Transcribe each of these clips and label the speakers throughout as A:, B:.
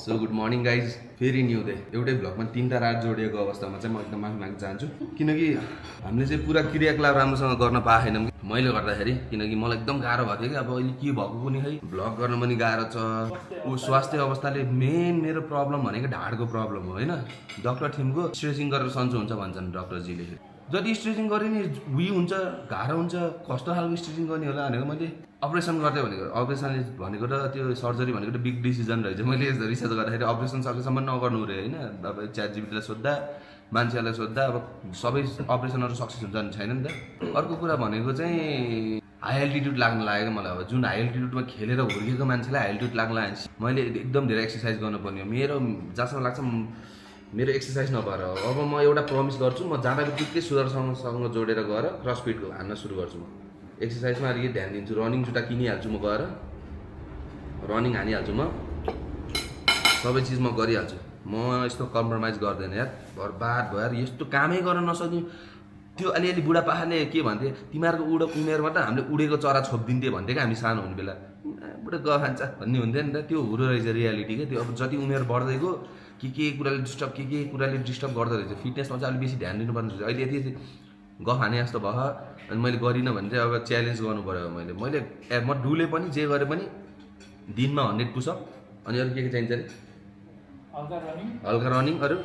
A: So good morning guys, फेरि new day. एउटै भ्लगमा 3टा रात जोडिएको अवस्थामा चाहिँ म एकदम माफी माग्न चाहन्छु, किनकि हामीले चाहिँ पुरा क्रियाकलाप राम्रोसँग गर्न पाएनौँ मैले गर्दाखेरि। किनकि मलाई एकदम गाह्रो भएको थियो कि अब अहिले के भएको पनि है, भ्लग गर्न पनि गाह्रो छ। स्वास्थ्य अवस्थाले मेन मेरो प्रब्लम भनेको ढाडको प्रब्लम हो होइन। डक्टर थिमको स्ट्रेचिङ गरेर सन्चो हुन्छ भन्छन् डक्टरजीले। जति स्ट्रेचिङ गरे नि उयो हुन्छ, गाह्रो हुन्छ, कस्तो खालको स्ट्रेचिङ गर्ने होला भनेको मैले अपरेसन गर्दै भनेको। अपरेसन भनेको र त्यो सर्जरी भनेको त बिग डिसिजन रहेछ। मैले रिसर्च गर्दाखेरि अपरेसन सकेसम्म नगर्नु रे होइन। अब च्याट जिपीटीलाई सोद्धा, मान्छेहरूलाई सोद्धा, अब सबै अपरेसनहरू सक्सेस हुन्छ नि छैन नि त। अर्को कुरा भनेको चाहिँ हाई एल्टिट्युड लाग्न लागेको मलाई। अब जुन हाई एल्टिट्युडमा खेलेर हुर्केको मान्छेलाई हाई एल्टिट्युड लाग्न लागेपछि मैले एकदम धेरै एक्सर्साइज गर्नुपर्ने हो। मेरो जहाँसम्म लाग्छ मेरो एक्सर्साइज नभएर अब म एउटा प्रमिस गर्छु, म जाँदा बित्तिकै सुदर्शनसँग जोडेर गएर क्रसफिट हान्न सुरु गर्छु। म एक्सर्साइजमा अलिकति ध्यान दिन्छु। रनिङ जुत्ता किनिहाल्छु, म गएर रनिङ हानिहाल्छु। म सबै चिज म गरिहाल्छु। म यस्तो कम्प्रोमाइज गर्दैन यार। बर्बाद भएर यस्तो कामै गर्न नसक्ने त्यो अलिअलि बुढापाखाले के भन्थे, तिमीहरूको उमेरमा त हामीले उडेको चरा छोपिदिन्थे भन्थे क्या हामी सानो हुने बेला। बुढा ग खान्छ भन्ने हुन्थ्यो नि त। त्यो हुँदो रहेछ रियालिटी क्या। त्यो अब जति उमेर बढ्दै गयो के कुराले डिस्टर्ब गर्दो रहेछ। फिटनेसमा चाहिँ अलिक बेसी ध्यान दिनुपर्ने रहेछ। अहिले यति गफ हाने जस्तो भयो अनि मैले गरिनँ भने चाहिँ अब च्यालेन्ज गर्नु पऱ्यो। मैले म डुले पनि जे गरे पनि दिनमा 100 पुसअप। अनि अरू के चाहिन्छ अरे? हल्का रनिङ। अरू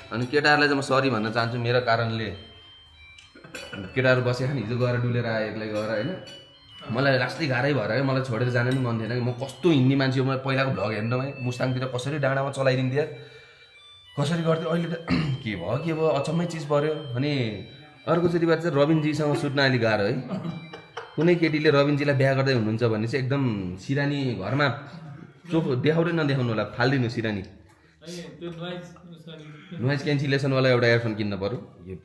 A: अनि केटाहरूलाई चाहिँ म सरी भन्न चाहन्छु। मेरो कारणले केटाहरू बसे खाने हिजो गएर डुलेर आयो एक्लै गएर होइन। मलाई लास्टै गाह्रै भएर है, मलाई छोडेर जानु पनि मन थिएन कि। म कस्तो हिँड्ने मान्छे हो। म पहिलाको भ्लग हेर्नु है, मुस्ताङतिर कसरी डाँडामा चलाइदिन्थेँ, कसरी गर्थेँ। अहिले त के भयो अचम्मै चिज पऱ्यो। अनि अर्कोचोटि बात चाहिँ रविनजीसँग सुत्न अलिक गाह्रो है। कुनै केटीले रविनजीलाई बिहा गर्दै हुनुहुन्छ भने चाहिँ एकदम सिरानी घरमा चोख देखाउँदै नदेखाउनु होला, फालिदिनु सिरानी। नोइज क्यान्सिलेसनवाला एउटा इयरफोन किन्न पऱ्यो। यो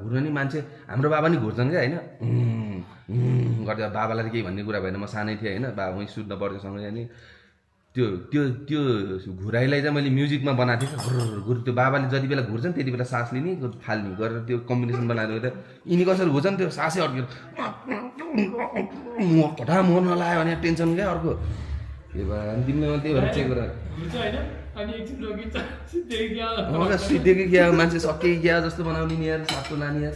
A: घुर्न नि मान्छे, हाम्रो बाबा नि घुर्छन् क्या होइन। गर्दा बाबालाई केही भन्ने कुरा भएन, म सानै थिएँ होइन। बाबा उहीँ सुत्न पर्थ्यो सँगै। अनि त्यो त्यो त्यो घुराइलाई चाहिँ मैले म्युजिकमा बनाएको थिएँ। घुर त्यो बाबाले जति बेला घुर्छन् त्यति बेला सास लिने फाल्ने गरेर त्यो कम्बिनेसन बनाएको त यिनी कसरी घुर्छन्, त्यो सासै अड्केर हटा मर्न लाग्यो भने टेन्सन क्या अर्को। के भयो तिमीले त्यही भएर चेक गरेर सिद्धेकै क्या मान्छे सके क्या जस्तो बनाउने नि यार, सातो लाने यार।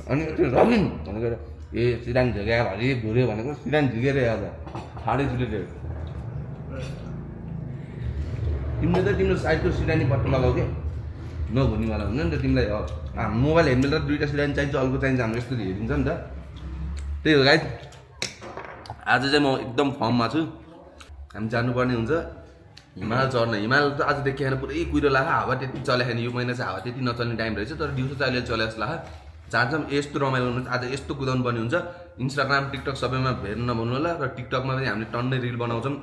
A: अनि त्यो रबिन भनेको ए सिरानी झुक्या भरि घुऱ्यो भनेको सिरानी झुकेर आज ठाडै झुलेर तिमीले त तिम्रो साइडको सिरानी पट्टो लगाऊ क्या, नघुर्नेवाला हुन्छ नि त तिमीलाई। मोबाइल हेर्ने बेला 2टा सिरानी चाहिन्छ, अर्को चाहिन्छ, हाम्रो यस्तो हेरिन्छ नि त। त्यही हो गाइस, आज चाहिँ म एकदम फर्ममा छु। हामी जानुपर्ने हुन्छ हिमाल चढ्न। हिमाल त आज देखिएन, पुरै कुहिरो लाग्यो। हावा त्यति चलेको छैन, यो महिना चाहिँ हावा त्यति नचल्ने टाइम रहेछ। तर दिउँसो चाहिँ अहिले चले जस्तो लाग्यो। चाहन्छौँ यस्तो रमाइलो हुनुहुन्छ, आज यस्तो कुदाउनु पर्ने हुन्छ। इन्स्टाग्राम टिकटक सबैमा हेर्नु नभन्नु होला। र टिकटकमा पनि हामीले टन्नै रिल बनाउँछौँ,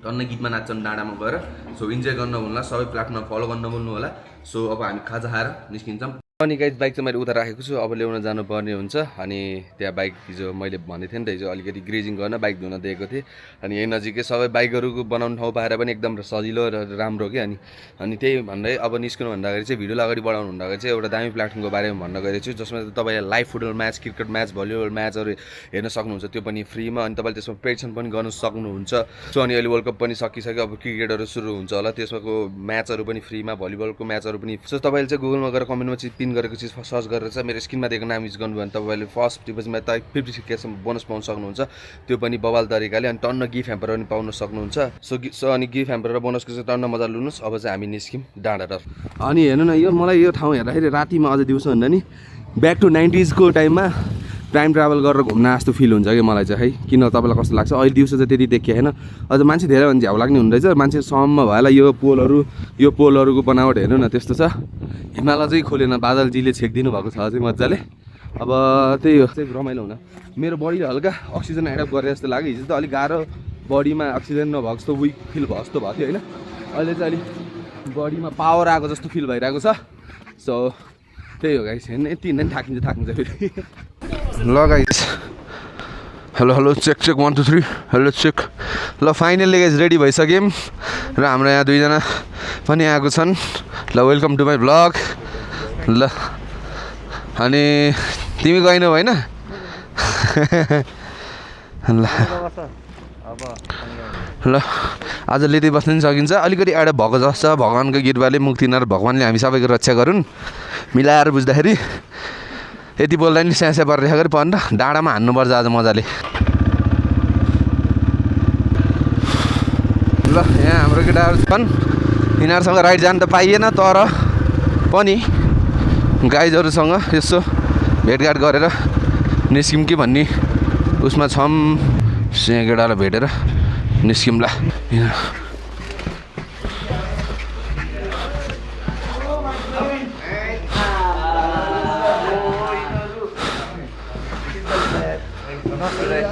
A: टन्नै गीतमा नाच्छौँ डाँडामा गएर। सो इन्जोय गर्न नभन्नु होला, सबै प्लेटफर्ममा फलो गर्न नभन्नु होला। सो अब हामी खाजा खाएर निस्किन्छौँ। अनि गाइस बाइक चाहिँ मैले उता राखेको छु, अब ल्याउन जानुपर्ने हुन्छ। अनि त्यहाँ बाइक हिजो मैले भनेको थिएँ नि त, हिजो अलिकति ग्रेजिङ गर्न बाइक धुन दिएको थिएँ। अनि यही नजिकै सबै बाइकहरूको बनाउने ठाउँ पाएर पनि एकदम सजिलो र राम्रो क्या। अनि त्यही भन्दै अब निस्कनु भन्दाखेरि चाहिँ भिडियोलाई अगाडि बढाउनु भन्दाखेरि चाहिँ एउटा दामी प्लेटफर्मको बारेमा भन्न गएको छु, जसमा तपाईँले live football match, cricket match, volleyball म्याचहरू हेर्न सक्नुहुन्छ, त्यो पनि फ्रीमा। अनि तपाईँले त्यसमा प्रेडिक्सन पनि गर्न सक्नुहुन्छ। सो अनि अहिले वर्ल्ड कप पनि सकिसक्यो, अब क्रिकेटहरू सुरु हुन्छ होला, त्यसमाको म्याचहरू पनि फ्रीमा, भलिबलको म्याचहरू पनि। सो तपाईँले चाहिँ गुगलमा गएर कमेन्टमा चाहिँ पिन गरेको चिज सर्च गरेर चाहिँ मेरो स्क्रिनमा दिएको नाम युज गर्नुभयो भने तपाईँले फर्स्ट डिपोजिटमा 50,000 बोनस पाउन सक्नुहुन्छ, त्यो पनि बवाल तरिकाले। अनि टन्न गिफ्ट ह्याम्पर पनि पाउन सक्नुहुन्छ। सो अनि गिफ्ट ह्याम्पर र बोनसको चाहिँ टन्न मजा लिनुहोस्। अब चाहिँ हामी निस्क्यौँ डाँडातर्फ। अनि हेर्नु न, यो मलाई यो ठाउँ हेर्दाखेरि रातिमा अझ दिउँसो भन्दा नि ब्याक टु 90s को टाइममा टाइम ट्राभल गरेर घुम्न जस्तो फिल हुन्छ कि मलाई चाहिँ है। किन तपाईँलाई कस्तो लाग्छ? अहिले दिउँसो चाहिँ त्यति देखिएन, अझ मान्छे धेरै भने झ्याउ लाग्ने हुँदैछ। मान्छे सम्म भएला यो पोलहरूको बनावट हेर्नु न, त्यस्तो छ। हिमाल चाहिँ खोलेन, बादलजीले छेकिदिनु भएको छ चाहिँ मजाले। अब त्यही हो चाहिँ रमाइलो हुन। मेरो बडीले हल्का अक्सिजन एडप्ट गरेर जस्तो लाग्यो। हिजो त अलिक गाह्रो, बडीमा अक्सिजन नभएको जस्तो विक फिल भयो जस्तो भएको थियो होइन। अहिले चाहिँ अलिक बडीमा पावर आएको जस्तो फिल भइरहेको छ। सो त्यही हो गाइस, हेर्नु यति हिँड्दा नि थाकिन्छ फेरि। ल guys, hello check 1 2 3 hello check. ल फाइनली गाइस रेडी भइसक्यौँ र हाम्रो यहाँ 2जना पनि आएको छन्। ल वेलकम टु माई भ्लग। ल अनि तिमी गएनौ होइन? ल ल आज लिँदै बस्नु पनि सकिन्छ अलिकति एउटा भएको जस्तो भगवान्को कृपाले मुक्तिनाथ भगवान्ले हामी सबैको रक्षा गरून् मिलाएर बुझ्दाखेरि यति बोल्दा नि स्यास्या परिरहेको गरी पढ्न डाँडामा हान्नुपर्छ आज मजाले ल यहाँ हाम्रो केटाहरू छन् यिनीहरूसँग राइड जानु त पाइएन तर पनि गाइजहरूसँग यसो भेटघाट गरेर निस्किम कि भन्ने उसमा छौँ यहाँ केटालाई भेटेर निस्किमला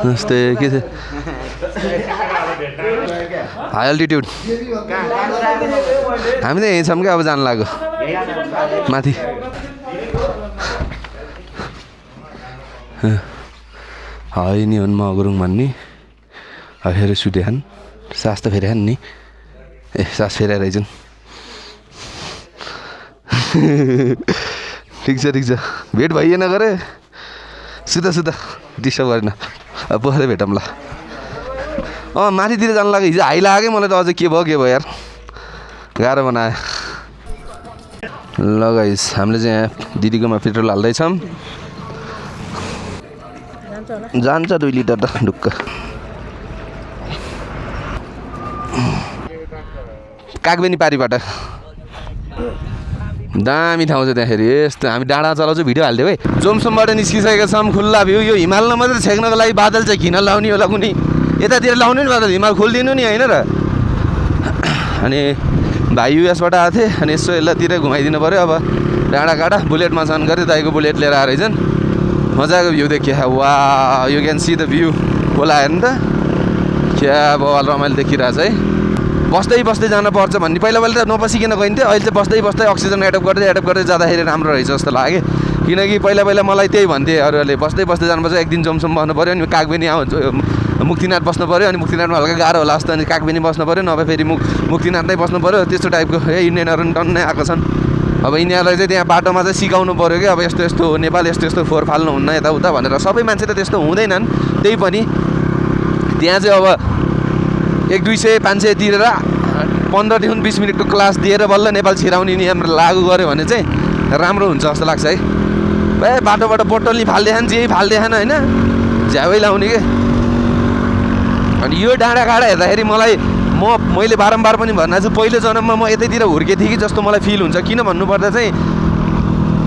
A: नमस्ते के छ हाई अल्टिट्युड हामी त यहीँ छौँ क्या अब जानु लाग्यो माथि है नि हुन् म गुरुङ भन्ने फेरि सुटेछन् सास त फेरि नि ए सास फेरि रहेछन् ठिक छ भेट भइएन गरे सुता डिस्टर्ब गरेन अब पछि भेटौँ ल माथितिर जानु लाग्यो हिजो हाई लाग्यो मलाई त अझै के भयो यार गाह्रो बनायो ल गाइस हामीले चाहिँ यहाँ दिदीकोमा पेट्रोल हाल्दैछौँ जान्छ 2 लिटर त ढुक्क कागबेनी पारीबाट दामी ठाउँ छ त्यहाँखेरि यस्तो हामी डाँडा चलाउँछौँ भिडियो हालिदियो है जोमसोमबाट निस्किसकेका छौँ खुल्ला भ्यू यो हिमालमा मात्रै छेक्नको लागि बादल चाहिँ किन लाउने होला कुनै यतातिर लाउने नि बादल हिमाल खोलिदिनु नि होइन र अनि भाइ युएसबाट आएको थिएँ अनि यसो यतातिर घुमाइदिनु पऱ्यो अब डाँडा काँडा बुलेटमा छन् गरे दाइको बुलेट लिएर आएर रहेछन् मजाको भ्यू देखिया वा you can see the view खोला हेर्नु त क्या बवाल रमाइलो देखिरहेछ है बस्दै जान पर्छ भन्ने पहिला त नबसिकन गइन्थ्यो अहिले चाहिँ बस्दै अक्सिजन एडप्ट गर्दै जाँदाखेरि राम्रो रहेछ जस्तो लाग्यो किनकि पहिला मलाई त्यही भन्थे अरूहरूले बस्दै जानुपर्छ एक दिन जोमसोम बस्नु पऱ्यो अनि कागबेनी मुक्तिनाथ बस्नु पऱ्यो अनि मुक्तिनाथमा हल्का गाह्रो होला जस्तो अनि कागबेनी बस्नु पऱ्यो नभए फेरि मुक्तिनाथ नै बस्नु पऱ्यो त्यस्तो टाइपको इन्डियनहरू टन्नै आएको छन् अब यिनीहरूलाई चाहिँ त्यहाँ बाटोमा चाहिँ सिकाउनु पऱ्यो कि अब यस्तो हो नेपाल यस्तो फोहोर फाल्नु हुन्न यताउता भनेर सबै मान्छे त त्यस्तो हुँदैनन् त्यही पनि त्यहाँ चाहिँ अब 100-200-500 तिरेर 15 देखि 20 मिनटको क्लास दिएर बल्ल नेपाल छिराउने नियम लागू गऱ्यो भने चाहिँ राम्रो हुन्छ जस्तो लाग्छ है बाटोबाट बोतल नि फाल्दैछन् जे फाल्दैछन् होइन झ्यावै लाउने के अनि यो डाँडा काँडा हेर्दाखेरि मैले बारम्बार पनि भन्नु छु पहिलो जन्ममा म यतैतिर हुर्केको थिएँ कि जस्तो मलाई फिल हुन्छ किन भन्नुपर्दा चाहिँ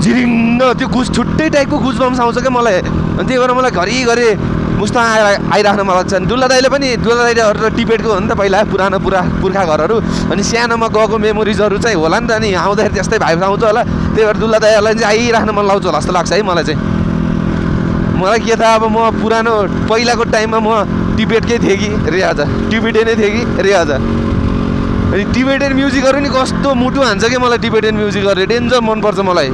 A: झिरिङ्ग त्यो छुट्टै टाइपको गुजबम्स आउँछ क्या मलाई अनि त्यही भएर मलाई घरिघरि मुस्ता आइराख्न मन लाग्छ दुल्ला दाइले त टिपेटको हो नि त पहिला पुरानो पुर्खा घरहरू अनि सानोमा गएको मेमोरिजहरू चाहिँ होला नि त अनि आउँदाखेरि त्यस्तै भाइब आउँछ होला त्यही भएर दुल्ला दाइहरूलाई चाहिँ आइराख्न मन लाउँछ होला जस्तो लाग्छ है मलाई चाहिँ मलाई के थाहा अब म पुरानो पहिलाको टाइममा म टिबेटकै थिएँ कि रियाजा टिबेटेनै थिएँ कि रियाजा अनि टिबेटेन म्युजिकहरू नि कस्तो मुटु हान्छ कि मलाई टिबेटेन म्युजिकहरू डेन्जर मनपर्छ मलाई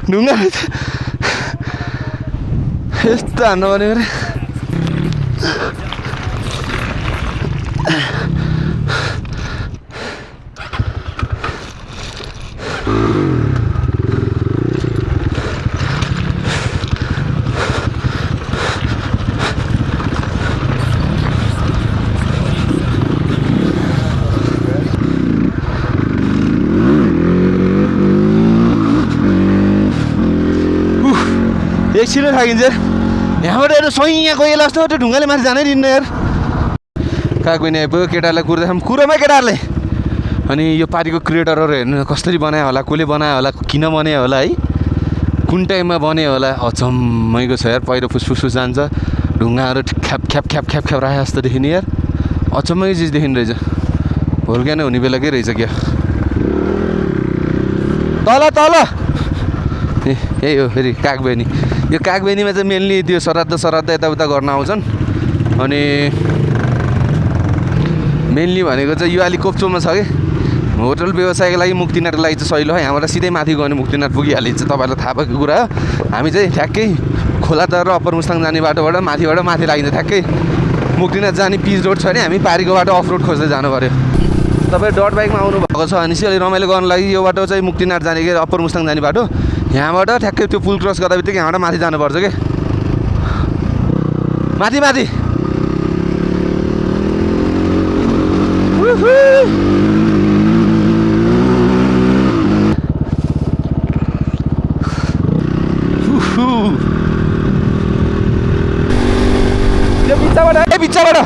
A: ढुङ्गा यस्तो हान्नु पर्ने अरे एकछिन थाकिन्छ यहाँबाट एउटा सैया गएला जस्तो त्यो ढुङ्गाले माथि जानै दिन्न यार कागबेनी आइपुग्यो केटाहरूलाई कुर्दैछौँ कुरोमा केटाहरूले अनि यो पारीको क्रिएटरहरू हेर्नु कसरी बनायो होला कसले बनायो होला किन बनायो होला है कुन टाइममा बन्यो होला अचम्मैको छ यार पहिरो फुसफुस जान्छ ढुङ्गाहरू ख्याप ख्याप ख्याप ख्याप ख्याप राखे जस्तो देखिने यार अचम्मैको चिज देखिने रहेछ भोल्क्यानो हुने बेलाकै रहेछ क्या तल यही हो फेरि कागबेनी यो कागबेनीमा चाहिँ मेनली त्यो श्राद्ध यताउता गर्न आउँछन् अनि मेनली भनेको चाहिँ यो अलिक कोप्चोमा छ कि होटल व्यवसायको लागि मुक्तिनाथको लागि चाहिँ सहिलो है यहाँबाट सिधै माथि गयो भने मुक्तिनाथ पुगिहालिन्छ तपाईँहरूलाई थाहा भएको कुरा हो हामी चाहिँ ठ्याक्कै खोलातर र अप्पर मुस्ताङ जाने बाटोबाट माथि लागिन्छ ठ्याक्कै मुक्तिनाथ जाने पिच रोड छ भने हामी पारीको बाटो अफ रोड खोज्दै जानु पऱ्यो तपाईँ डट बाइकमा आउनु भएको छ भने चाहिँ अलि रमाइलो गर्नु लागि यो बाटो चाहिँ मुक्तिनाथ जाने के अप्पर मुस्ताङ जाने बाटो यहाँबाट ठ्याक्कै त्यो पुल क्रस गर्दा बित्तिकै यहाँबाट माथि जानुपर्छ के माथि माथि त्यो बिचबाट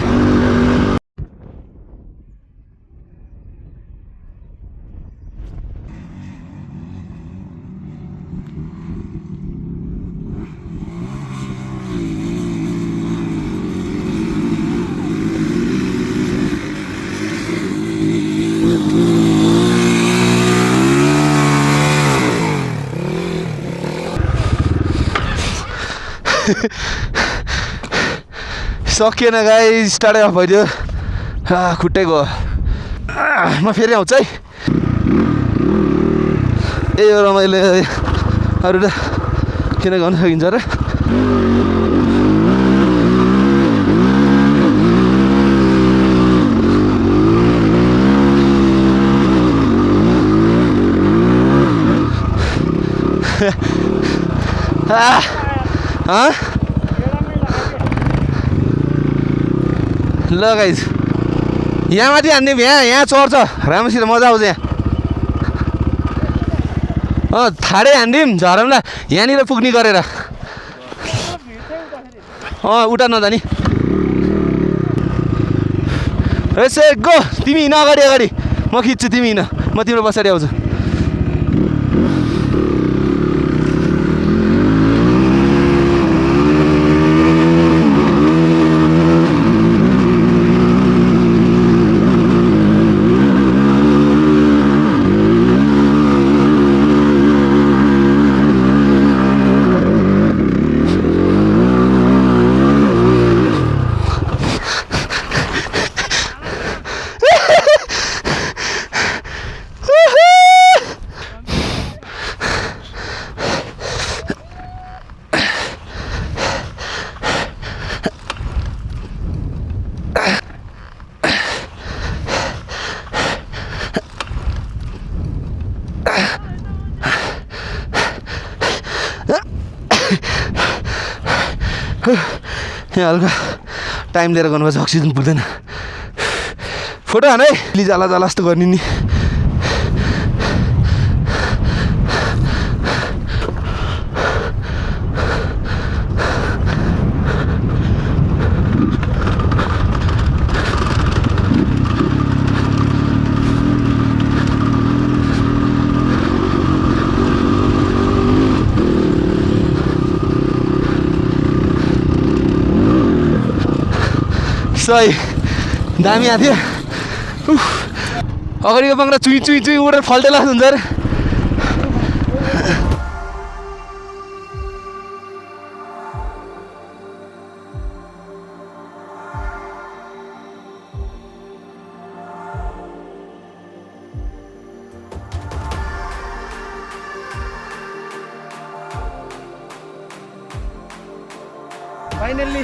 A: सकिएन गाई स्टार्टै अफ भइदियो खुट्टै गयो म फेरि आउँछु है ए यो रमाइलो अरू त किन गर्नु सकिन्छ र ल गाइज यहाँ माथि हान्ने यहाँ चढ्छ राम्रोसित मजा आउँछ यहाँ थाडै हान्दिउँ झरमला यहाँनिर पुग्ने गरेर उता नजानी यसो गो तिमी हिँड अगाडि अगाडि म खिच्छु तिमी हिँड म तिम्रो पछाडि आउँछु यहाँ हल्का टाइम लिएर गर्नुपर्छ अक्सिजन पुग्दैन फोटो हान है अलि जाला जाला जस्तो गर्ने नि सही दामी आएको थियो अगाडिको पङ्क्रा चुई चुई चुई उडेर फल्टेला हुन्छ अरे फाइनल्ली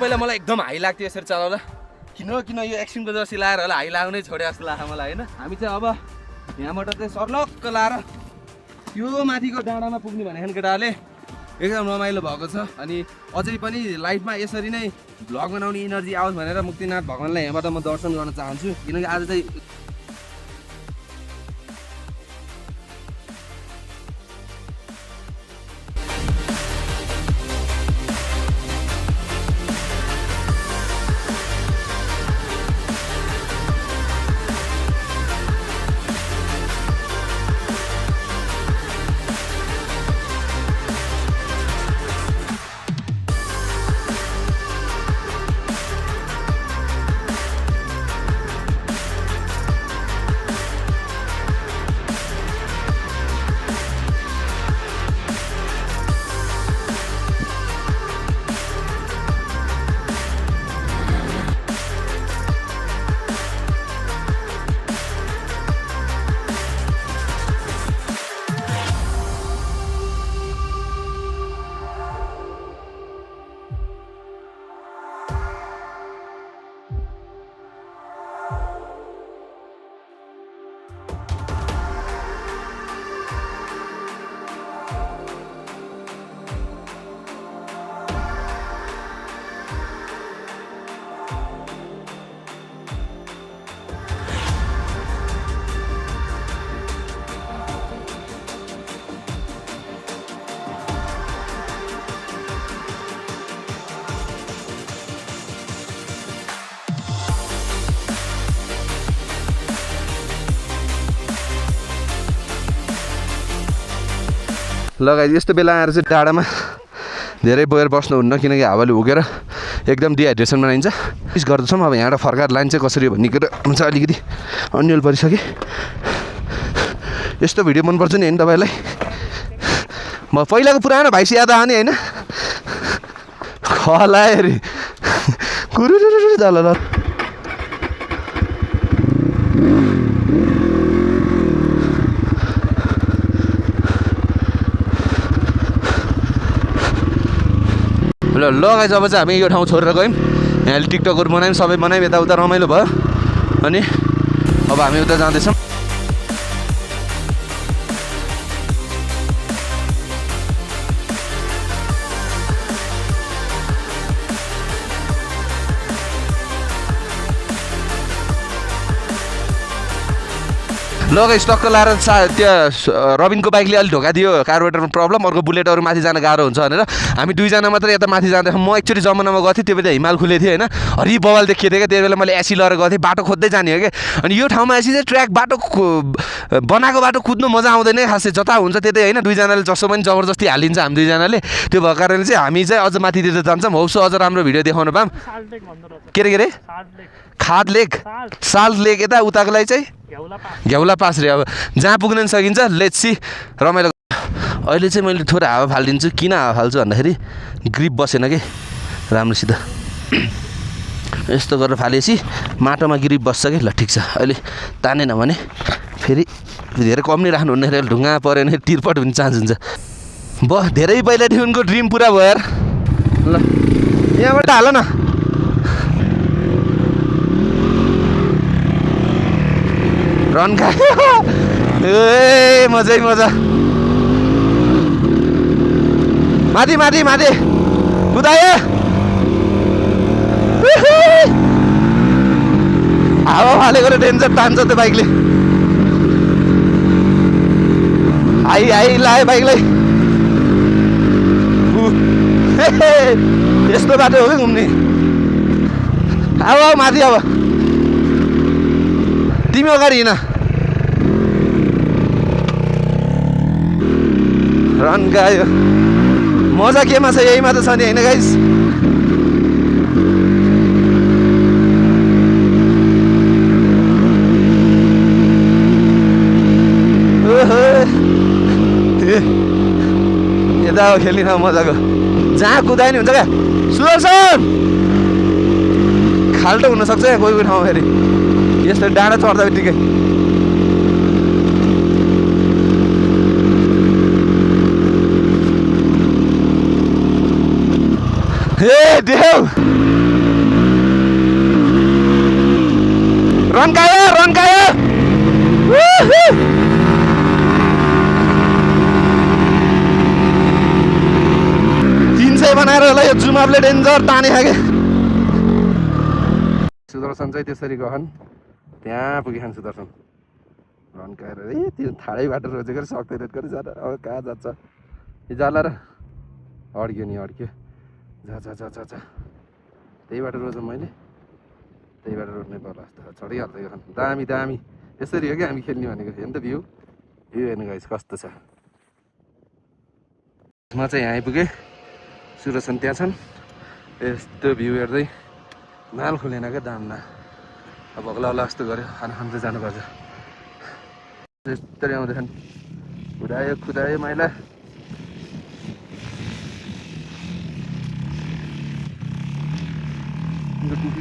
A: पहिला मलाई एकदम हाई लाग्थ्यो यसरी चलाउँदा किन यो एक्सट्रिमको जर्सी लाएर होला हाई लाग्नै छोडे जस्तो लाग्छ मलाई होइन हामी चाहिँ अब यहाँबाट चाहिँ सर्लक्क लाएर यो माथिको डाँडामा पुग्ने भनेको केटाहरूले एकदम रमाइलो भएको छ अनि अझै पनि लाइफमा यसरी नै भ्लग बनाउने इनर्जी आओस् भनेर मुक्तिनाथ भगवान्लाई यहाँबाट म दर्शन गर्न चाहन्छु किनकि आज चाहिँ लगाइ यस्तो बेला आएर चाहिँ डाँडामा धेरै बोएर बस्नुहुन्न किनकि हावाले हुगेर एकदम डिहाइड्रेसन बनाइन्छ मिस गर्दछौँ अब यहाँबाट फर्काएर लाइन चाहिँ कसरी भन्ने कुरो हुन्छ अलिकति अन्यल परिसकेँ यस्तो भिडियो मनपर्छ नि होइन तपाईँलाई म पहिलाको पुरानो भाइस याद आउने होइन खलाए अरे कुरुरुरु ल ल ल गाइस अब चाहिँ हामी यो ठाउँ छोडेर गयौँ यहाँ टिकटकहरू बनायौँ सबै बनायौँ यताउता रमाइलो भयो अनि अब हामी उता जाँदैछौँ ल गाइस टक्क लाएर त्यहाँ रबिनको बाइकले अलिक ढोका दियो कार्बोरेटरमा प्रब्लम अर्को बुलेटहरू माथि जान गाह्रो हुन्छ भनेर हामी दुईजना मात्रै यता माथि जाँदा म एक्चुअली जमानामा गएको थिएँ त्यो बेला हिमाल खुलेको थियो होइन हरि बवाल देखिएको थियो क्या त्यति बेला मैले एसी लगाएर गएको थिएँ बाटो खोज्दै जाने हो क्या अनि यो ठाउँमा एसी चाहिँ ट्र्याक बाटो बनाएको बाटो कुद्नु मजा आउँदैन खासै जता हुन्छ त्यतै होइन दुईजनाले जसो पनि जबरजस्ती हालिन्छ हामी दुईजनाले त्यो भएको कारणले चाहिँ हामी चाहिँ अझ माथितिर जान्छौँ होप्सो अझ राम्रो भिडियो देखाउनु पाऊँ के अरे खाद लेक साल्ट लेक यता उताको लागि चाहिँ घ्याउला पास रे अब जहाँ पुग्न सकिन्छ लेट्स सी रमाइलो अहिले चाहिँ मैले थोरै हावा फालिदिन्छु किन हावा फाल्छु भन्दाखेरि ग्रिप बसेन कि राम्रोसित यस्तो गरेर फालेपछि माटोमा ग्रिप बस्छ कि ल ठिक छ अहिले तानेन भने फेरि धेरै कम नै राख्नुहुन्न फेरि ढुङ्गा पऱ्यो भने तिरपट हुने चान्स हुन्छ धेरै पहिलादेखि उनको ड्रिम पुरा भयो यार ल यहाँबाट हाल न रन खायो ए मजै मजा माथि माथि माथि कुदायो हावा फालेको डेन्जर तान्छ त्यो बाइकले आई लायो बाइकलाई यस्तो बाटो हो कि घुम्ने अब माथि अब तिमी अगाडि हिँड रन गयो मजा केमा छ यहीमा त छ नि होइन गाइस यता हो खेल्ने ठाउँ मजाको जहाँ कुदायो नि हुन्छ क्या सुदर्शन खाल्टो हुनसक्छ क्या कोही कोही ठाउँ फेरि यस्तो डाँडा चढ्दा बित्तिकै हे देऊ रन्कायो 300 बनाएर होला यो जुमापले डेन्जर ताने खाके सुदर्शन चाहिँ त्यसरी गहन त्यहाँ पुगिखान सुदर्शन रन्काएर त्यो ठाडै बाटो रोजेको सक्दैन गरी जान अब कहाँ जान्छ जाला र अड्क्यो नि अड्क्यो जा त्यही बाटो रोज्छु मैले त्यही बाटो रोज्नै पर्ला जस्तो चढिहाल्छ यो दामी दामी यसरी हो क्या हामी खेल्ने भनेको हेर्नु त भ्यू हेर्नु गाइस कस्तो छ म चाहिँ यहाँ आइपुगेँ सुदर्शन त्यहाँ छन् यस्तो भ्यू हेर्दै नाल खुलेन क्या दामना अब हग्ला हल्ला जस्तो गऱ्यो खाना खान चाहिँ जानुपर्छ यस्तरी आउँदैछन् खुदायो माइला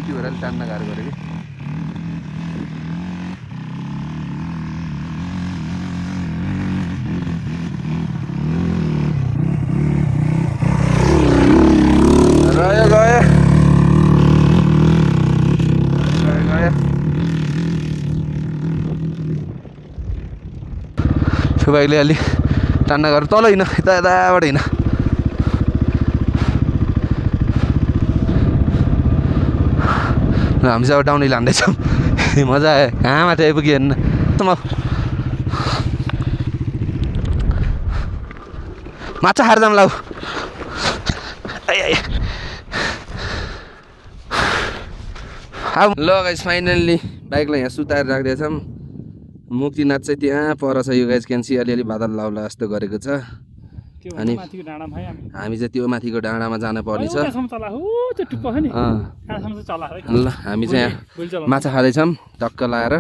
A: टुकी भएर टान्न गाह्रो गऱ्यो कि रह्यो गयो बाइकले अलि टान्न गरेर तल हिँड यताबाट हिँड हामी चाहिँ अब डाउन हिल हान्दैछौँ मजा आयो कहाँ माथि आइपुग्यो हेर्नु माछा खाएर जाऊँ लाउ ल गाइस फाइनल्ली बाइकलाई यहाँ सुताएर राख्दैछौँ मुक्तिनाथ चाहिँ त्यहाँ पर छ यो गाइस क्यान्सी अलिअलि बादल लाउला जस्तो गरेको छ
B: अनि माथिको डाँडामा है
A: हामी चाहिँ त्यो माथिको डाँडामा जान पर्नेछ ल हामी चाहिँ यहाँ माछा खाँदैछौँ टक्क लाएर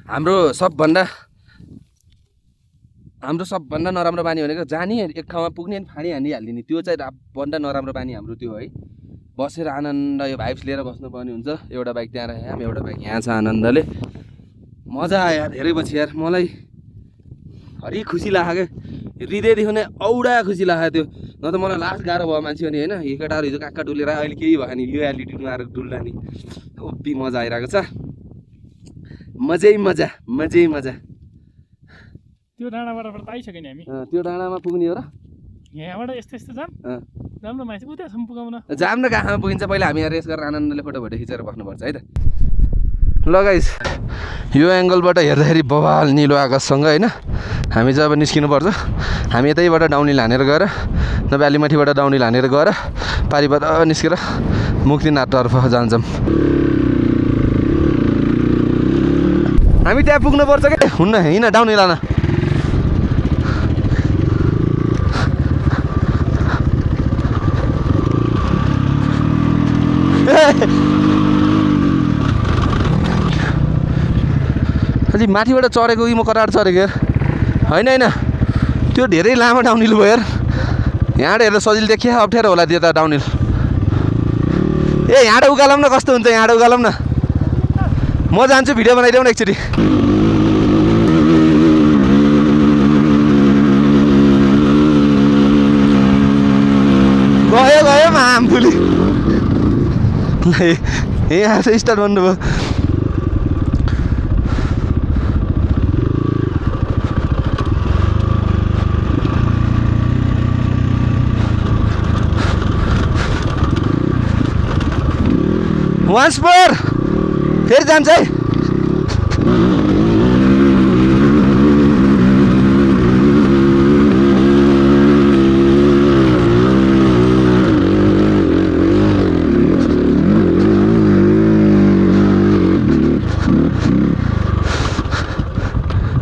A: हाम्रो सबभन्दा नराम्रो बानी भनेको जाने एक ठाउँमा पुग्ने अनि फाँडी हानिहालिदिने त्यो चाहिँ भन्दा नराम्रो बानी हाम्रो त्यो है बसेर आनन्द यो भाइब्स लिएर बस्नुपर्ने हुन्छ एउटा बाइक त्यहाँ राख्यौँ एउटा बाइक यहाँ छ आनन्दले मजा आयो यार धेरै पछि यार मलाई हरि खुसी लाग्यो क्या हृदयदेखि नै औडा खुसी लाग्यो त्यो न त मलाई लास्ट गाह्रो भयो मान्छे अनि होइन यो केटाहरू हिजो काक्का डुलेर अहिले केही भयो नि यो एल्टिट्युडमा आएर डुल्ला नि ओपी मजा आइरहेको छ मजै मजा
B: त्यो डाँडाबाट आइसक्यो नि हामी
A: त्यो डाँडामा पुग्ने हो र
B: यहाँबाट यस्तो जाम राम्रो मान्छे उतासम्म पुगाउन
A: जाम न कहाँमा पुगिन्छ पहिला हामी यहाँ रेस गरेर आनन्दले फोटो खिचेर बस्नुपर्छ है त ल गाइस यो एङ्गलबाट हेर्दाखेरि बवाल निलो आकाशसँग होइन हामी चाहिँ अब निस्किनुपर्छ हामी यतैबाट डाउनहिल हानेर गएर बालीमाठीबाट डाउनहिल हानेर गएर पारिबाट निस्केर मुक्तिनाथतर्फ जान्छौँ हामी त्यहाँ पुग्नुपर्छ क्या हुन्न हिँड डाउनहिल हान अलि माथिबाट चढेको कि म कताबाट चढेको यार होइन त्यो धेरै लामो डाउनहिल भयो यार यहाँबाट हेर्दा सजिलो देखियो अप्ठ्यारो होला त्यो त डाउनहिल ए यहाँबाट उकालौँ न कस्तो हुन्छ यहाँबाट उकालौँ न म जान्छु भिडियो बनाइदेऊ न एकचोटि गयो मामफुली यहाँ चाहिँ स्टार्ट भन्नुभयो वान्स मोर फेरि जान्छ है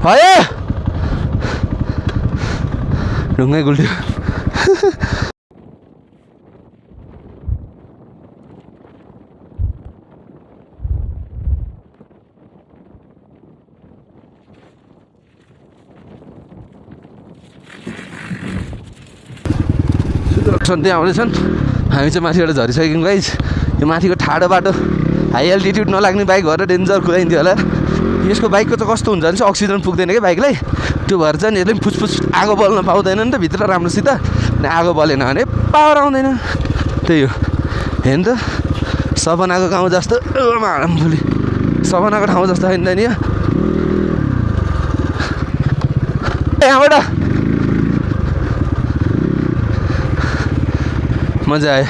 A: भयो ढुङ्गै गुल्ट्यो सन्ध्या आउँदैछन् हामी चाहिँ माथिबाट झरिसक्यौँ गाइस यो माथिको ठाडो बाटो हाई एल्टिट्युड नलाग्ने बाइक भएर डेन्जर कुदाइन्थ्यो होला यसको बाइकको चाहिँ कस्तो हुन्छ भने चाहिँ अक्सिजन पुग्दैन क्या बाइकलाई त्यो भएर चाहिँ यसले पनि फुसफुस आगो बल्न पाउँदैन नि त भित्र राम्रोसित अनि आगो बलेन भने पावर आउँदैन त्यही हो हेर्नु त सपनाको गाउँ जस्तो मारामफुली सपनाको ठाउँ जस्तो होइन नि यहाँबाट मजा आयो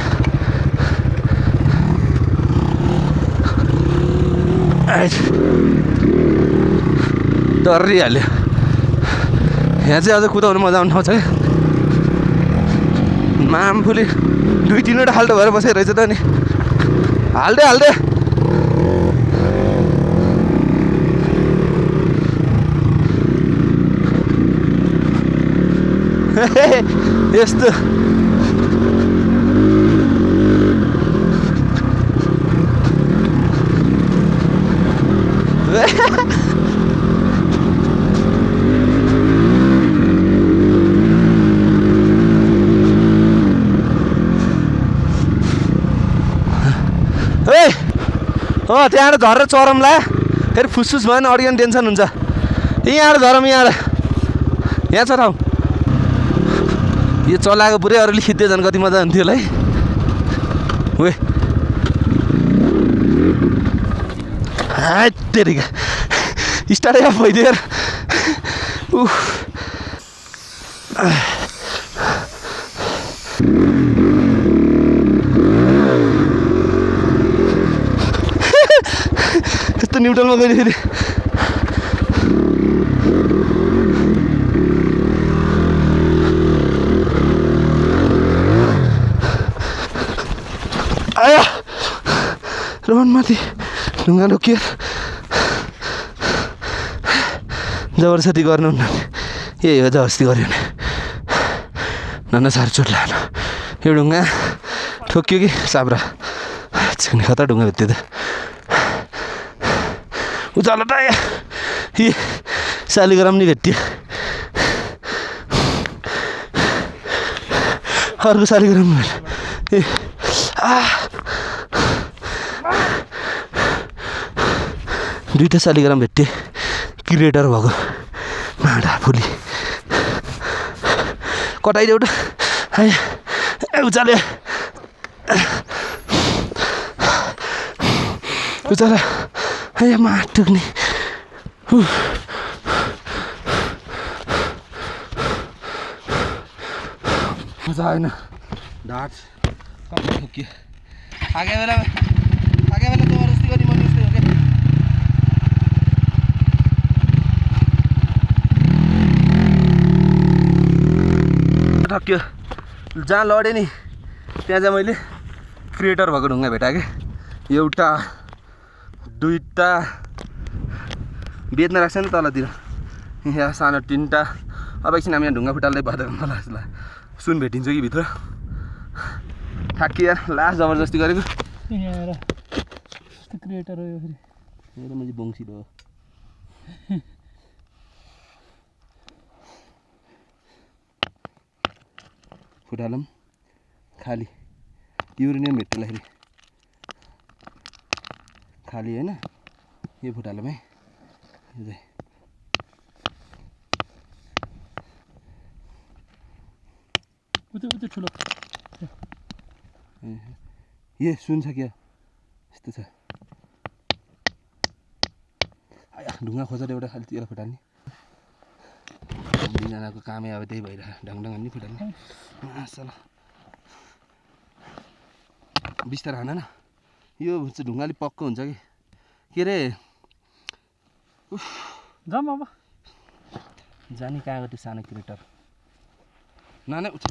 A: डरिहाल्यो यहाँ चाहिँ अझ कुदाउनु मजा आउने ठाउँ छ क्या मामफुली 2-3वटा खाल्टो भएर बसेको रहेछ त नि हाल्दै यस्तो त्यहाँबाट झरेर चरमला फेरि फुसफुस भयो भने अडियन टेन्सन हुन्छ यहाँबाट झरम यहाँबाट यहाँ छ ठाउँ यो चलाएको पुरै अरूले खिच्दै झन् कति मजा हुन्थ्यो होला है वे तेरिका स्टार्टै अफ भइदियो यार यस्तो न्युट्रलमा गइदियो फेरि आया रोहनमाथि ढुङ्गा रोकिएर जबरजस्ती गर्नुहुन्न यही हो जबरजस्ती गऱ्यो भने नन साह्रो चोट लाग्न यो ढुङ्गा ठोक्यो कि साब्रा छिक्ने खतरा ढुङ्गा भेट्यो त उचालो त यी शालिग्राम नि भेट्यो अर्को शालिग्राम ए दुईटा शालिग्राम भेट्यो क्रिएटर भएको माडा फुली कटाइदियो एउटा उचाले उचाला माट टुक्ने मजा आएन ढाँट ठोकियो थाके बेला तुम्हारे उस्तै गरी मन उस्तै हो क्या ठक्यो जहाँ लडेँ नि त्यहाँ चाहिँ मैले क्रिएटर भएको ढुङ्गा भेटाएँ कि एउटा दुईटा बेच्न राख्छ नि तलतिर यहाँ सानो तिनवटा अब एकछिन हामी यहाँ ढुङ्गा फुटाल्दै बाधा गर्नु लाग्छ ल सुन भेटिन्छ कि भित्र थाकिया लास्ट जबरजस्ती गरेको
B: क्रिएटर हो यो फेरि
A: मेरो मैले बङ्सिलो हो फुटालौँ खाली युरेनियम भेट्दाखेरि खाली होइन यो फुटालौँ है यो चाहिँ
B: उतै ठुलो
A: ए सुन छ क्या यस्तो छ ढुङ्गा खोजेर एउटा खालि त्यसलाई फुटाल्ने दुईजनाको कामै अब त्यही भइरहेको ढङढङ नि फुटाल्ने मासला बिस्तारै हान न यो ढुङ्गाले पक्को हुन्छ कि के अरे
B: जाऊँ अब
A: जाने कहाँ गयो त्यो सानो क्रिएटर नाना उच्च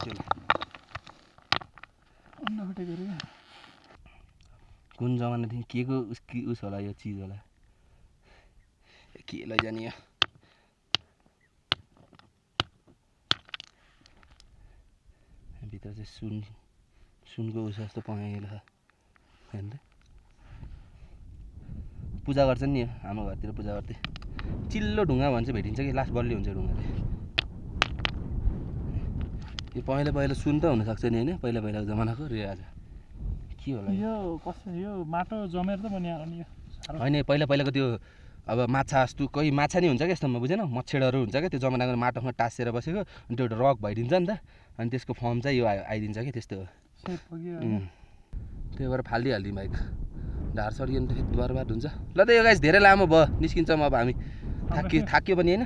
A: कुन जमानादेखि के को उस होला यो चिज होला के लैजाने यो भित्र चाहिँ सुनको उस जस्तो पहेँलो छ होइन पूजा गर्छन् नि हाम्रो घरतिर पूजा गर्थे चिल्लो ढुङ्गा भन्छ भेटिन्छ कि लास्ट बलियो हुन्छ ढुङ्गाले यो पहिला सुन त हुनसक्छ नि होइन पहिलाको जमानाको रे आज के होला
B: यो कस्तो यो माटो जमेर त बनियो नि यो
A: होइन पहिलाको त्यो अब माछा जस्तो कोही माछा नि हुन्छ क्या यस्तोमा बुझेन मच्छेडहरू हुन्छ क्या त्यो जमानाको माटोमा टाँसेर बसेको अनि त्यो एउटा रक भइदिन्छ नि त अनि त्यसको फर्म चाहिँ यो आइदिन्छ कि त्यस्तो हो त्यही भएर फालिदिइहाल्ने बाइक ढाड सड्कियो भने त बर्बाद हुन्छ ल त यो गाइस धेरै लामो भयो निस्किन्छौँ अब हामी थाकियो पनि होइन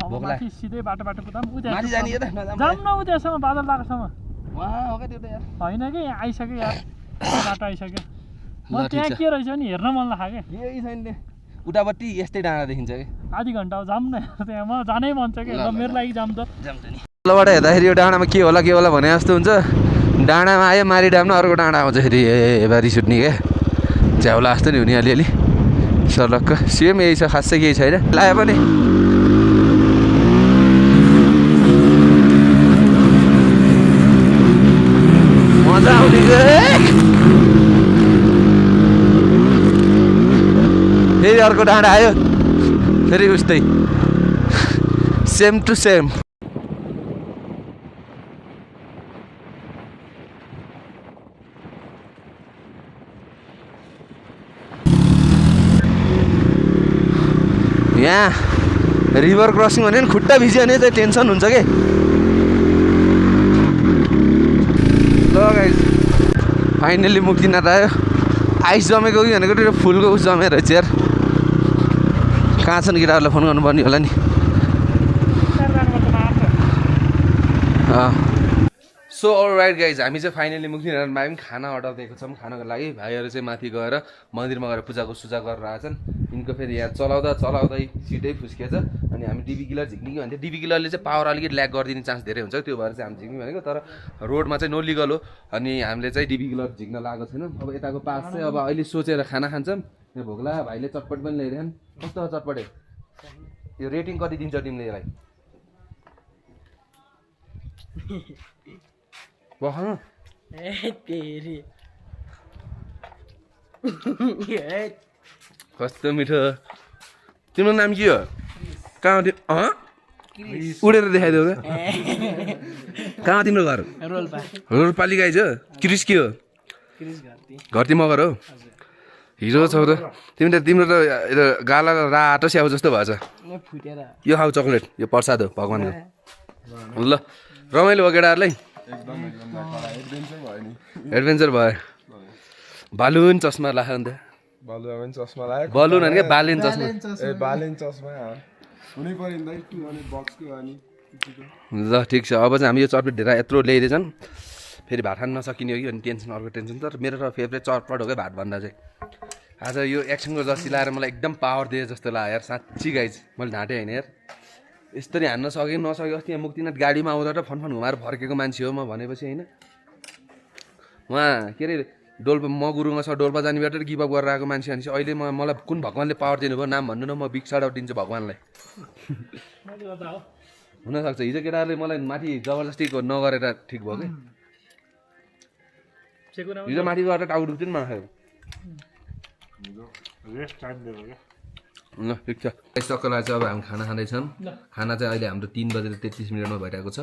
A: भोकला
B: सिधै बाटो कुदाम
A: माथि जाने हो त
B: जाऊँ न उतासम्म बादल लागेसम्म
A: वहाँ हो क्या त्यो त यार
B: होइन कि आइसक्यो यार बाटो आइसक्यो म त्यहाँ के रहेछ नि हेर्न मन लाग्यो क्या
A: यही छैन उतापट्टि यस्तै डाँडा देखिन्छ कि
B: आधी घन्टा जाऊँ न त्यहाँ म जानै मन छ कि मेरो लागि जाऊँ त
A: तलबाट हेर्दाखेरि यो डाँडामा के होला भने जस्तो हुन्छ डाँडामा आयो मारी डाँडा अर्को डाँडा आउँछ फेरि हेबा रिस उठ्ने क्या झ्याउला जस्तो नि हुने अलिअलि सडकको सेम यही छ खासै केही छैन लाग्यो पनि मजा आउने फेरि अर्को डाँडा आयो फेरि उस्तै सेम टु सेम यहाँ रिभर क्रसिङ भने नि खुट्टा भिज्यो भने चाहिँ टेन्सन हुन्छ कि ल गाइस फाइनली मुक्तिनाथ आयो आइस जमेको कि भनेको त्यो फुलको उस जमेर रहेछ यार कहाँ छन् केटाहरूलाई फोन गर्नुपर्ने होला नि सो अलराइट गाइज हामी चाहिँ फाइनली मुक्तिनाथमा आयौँ खाना अर्डर दिएको छौँ खानको लागि भाइहरू चाहिँ माथि गएर मन्दिरमा गएर पूजाको सुजा गरेर आएछन् यिनको फेरि यहाँ चलाउँदै सिटै फुस्किएछ अनि हामी डिबी किलर झिक्ने कि भन्थ्यो डिबी किलरले चाहिँ पावर अलिकति ल्याग गरिदिने चान्स धेरै हुन्छ त्यो भएर चाहिँ हामी झिक्ने भनेको तर रोडमा चाहिँ नोलिगल हो अनि हामीले चाहिँ डिबी किलर झिक्न लागेको छैनौँ अब यताको पास चाहिँ अब अहिले सोचेर खाना खान्छौँ यहाँ भोग्ला भाइले चटपट पनि ल्याइरहेन् कस्तो चटपटे यो रेटिङ कति दिन्छ तिमीले यसलाई बखानु कस्तो मिठो तिम्रो नाम के हो कहाँ उडेर देखाइदेऊ त कहाँ तिम्रो घर रोल्पाली गाई छ क्रिस के हो घरती मगर हो हिरो छौ त तिम्रो त गाला रातो स्याउ जस्तो भएछ यो खाऊ चक्लेट यो प्रसाद हो भगवान्को ल रमाइलो भयो केटाहरूलाई एडभेन्चर भयो बालुन चस्मा लाख अन्त बलुन होइन क्या बालेन चस्मा ल ठिक छ अब चाहिँ हामी यो चटपट ढेरा यत्रो ल्याइदिएछन् फेरि भात खान नसकिने हो कि अनि टेन्सन अर्को टेन्सन तर मेरो त फेभरेट चटपट हो क्या भातभन्दा चाहिँ आज यो एक्सनको जर्सी लाएर मलाई एकदम पावर दिए जस्तो लाग्यो यार साँच्ची गाइज मैले ढाँटेँ होइन यार यस्तरी हान्न सकेँ नसकेँ अस्ति यहाँ मुक्तिनाथ गाडीमा आउँदा त फन घुमाएर फर्केको मान्छे हो म भनेपछि होइन उहाँ के अरे डोल्पा म गुरुङ छ डोल्पा जाने बाटो गिभअप गरेर आएको मान्छे भनेपछि अहिले मलाई कुन भगवान्ले पावर दिनुभयो नाम भन्नु न म बिग साउट दिन्छु भगवान्लाई हुनसक्छ हिजो केटाहरूले मलाई माथि जबरजस्ती नगरेर ठिक भयो कि हिजो माथि गएर टाउको दुख्थ्यो नि मलाई ल ठिक छ सक्कल चाहिँ अब हामी खाना खाँदैछौँ खाना चाहिँ अहिले हाम्रो 3:33 भइरहेको छ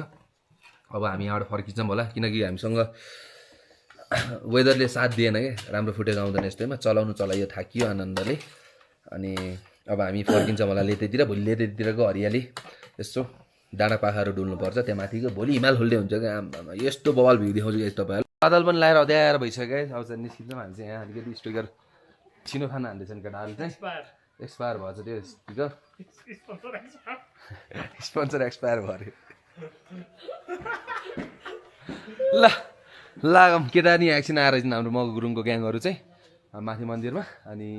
A: अब हामी यहाँबाट फर्किन्छौँ होला किनकि हामीसँग वेदरले साथ दिएन क्या राम्रो फुटेको आउँदैन यस्तैमा चलाइयो थाकियो आनन्दले अनि अब हामी फर्किन्छौँ होला लेतेतिर भोलि लेतेतिरको हरियाली यसो डाँडा पाखाहरू डुल्नुपर्छ त्यहाँ माथिको भोलि हिमाल खोल्दै हुन्छ क्या आम्मामा यस्तो बवाल भ्यू देखाउँछु क्या तपाईँहरू बादल पनि लगाएर अँध्याएर भइसक्यो अब चाहिँ निस्किन्छौँ हामी चाहिँ यहाँ अलिकति स्पिकर छिनो खाना हान्दैछन् केटाहरूले चाहिँ एक्सपायर भएछ त्यो स्पिकर स्पोन्सर एक्सपायर भयो अरे ल लागम केटा नि एकछिन आएर हाम्रो मग गुरुङको ग्याङहरू चाहिँ माथि मन्दिरमा अनि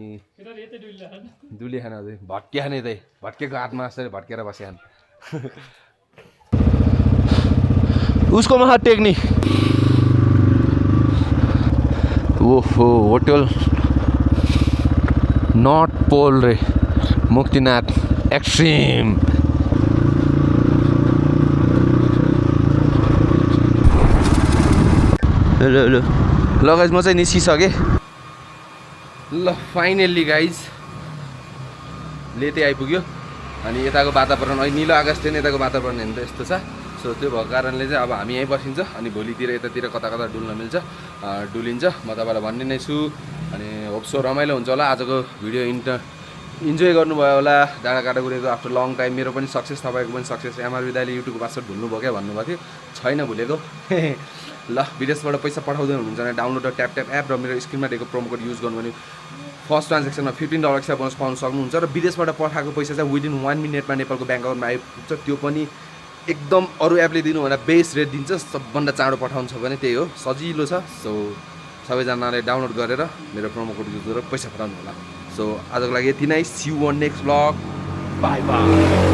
A: दुली खाना भट्किया नै त्यही भट्केको हातमा यसरी भट्केर बस्या उसकोमा हात टेक्ने ओहो होटल नर्थ पोल रे मुक्तिनाथ एक्सट्रिम ल गाइज म चाहिँ निस्किसकेँ ल फाइनल्ली गाइज लेते आइपुग्यो अनि यताको वातावरण अहिले निलो आकाश थियो नि यताको वातावरण हेर्नु त यस्तो छ सो त्यो भएको कारणले चाहिँ अब हामी यहीँ बसिन्छ अनि भोलितिर यतातिर कता कता डुल्न मिल्छ डुलिन्छ म तपाईँलाई भन्ने नै छु अनि होप्सो रमाइलो हुन्छ होला आजको भिडियो इन्जोय गर्नुभयो होला डाँडा काँडाकुँडेको आफ्टर लङ टाइम मेरो पनि सक्सेस तपाईँको पनि सक्सेस एमआरबी दाइले युट्युबको पासवर्ड भुल्नुभयो क्या भन्नुभएको थियो छैन भुलेको ल विदेशबाट पैसा पठाउँदै हुनुहुन्छ भने डाउनलोड ट्याप ट्याप एप र मेरो स्क्रिनमा दिएको प्रोमो कोड युज गर्नु भने फर्स्ट ट्रान्जेक्सनमा $15 एक्स्ट्रा बोनस पाउन सक्नुहुन्छ र विदेशबाट पठाएको पैसा चाहिँ विदिन 1 मिनटमा नेपालको ब्याङ्क अकाउन्टमा आइपुग्छ त्यो पनि एकदम अरू एपले दिनुभन्दा बेस्ट रेट दिन्छ सबभन्दा चाँडो पठाउनु छ भने त्यही हो सजिलो छ सो सबैजनाले डाउनलोड गरेर मेरो प्रोमो कोड युज गरेर पैसा पठाउनु होला सो आजको लागि यति नै see you on next blog bye by